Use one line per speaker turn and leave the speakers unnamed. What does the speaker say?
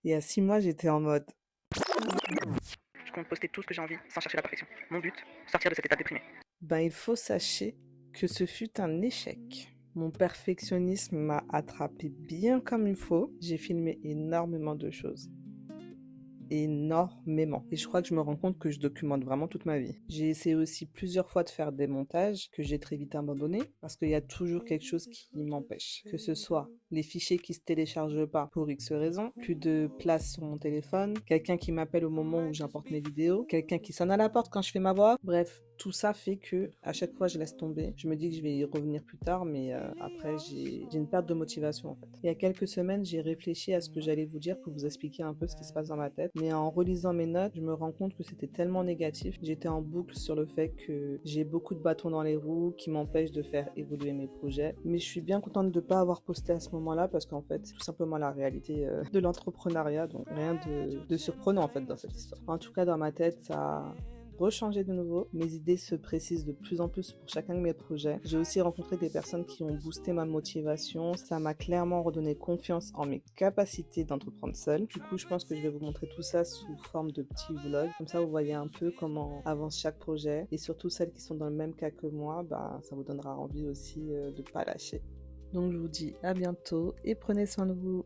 Et à 6 mois, j'étais en mode
Je compte poster tout ce que j'ai envie sans chercher la perfection. Mon but, sortir de cet état déprimé.
ben il faut sachez que ce fut un échec. Mon perfectionnisme m'a attrapé bien comme il faut. J'ai filmé énormément de choses. Énormément. Et je crois que je me rends compte que je documente vraiment toute ma vie. J'ai essayé aussi plusieurs fois de faire des montages que j'ai très vite abandonné parce qu'il y a toujours quelque chose qui m'empêche. Que ce soit les fichiers qui se téléchargent pas pour X raisons, plus de place sur mon téléphone, quelqu'un qui m'appelle au moment où j'importe mes vidéos, quelqu'un qui sonne à la porte quand je fais ma voix. Bref, tout ça fait que à chaque fois je laisse tomber. Je me dis que je vais y revenir plus tard, mais après j'ai une perte de motivation en fait. Il y a quelques semaines, j'ai réfléchi à ce que j'allais vous dire pour vous expliquer un peu ce qui se passe dans ma tête, mais en relisant mes notes, je me rends compte que c'était tellement négatif. J'étais en boucle sur le fait que j'ai beaucoup de bâtons dans les roues qui m'empêchent de faire évoluer mes projets. Mais je suis bien contente de ne pas avoir posté à ce moment-là parce qu'en fait, c'est tout simplement la réalité de l'entrepreneuriat, donc rien de surprenant en fait dans cette histoire. En tout cas, dans ma tête, ça a rechangé de nouveau. Mes idées se précisent de plus en plus pour chacun de mes projets. J'ai aussi rencontré des personnes qui ont boosté ma motivation. Ça m'a clairement redonné confiance en mes capacités d'entreprendre seule. Du coup, je pense que je vais vous montrer tout ça sous forme de petits vlogs. Comme ça, vous voyez un peu comment avance chaque projet. Et surtout, celles qui sont dans le même cas que moi, bah, ça vous donnera envie aussi de ne pas lâcher. Donc, je vous dis à bientôt et prenez soin de vous.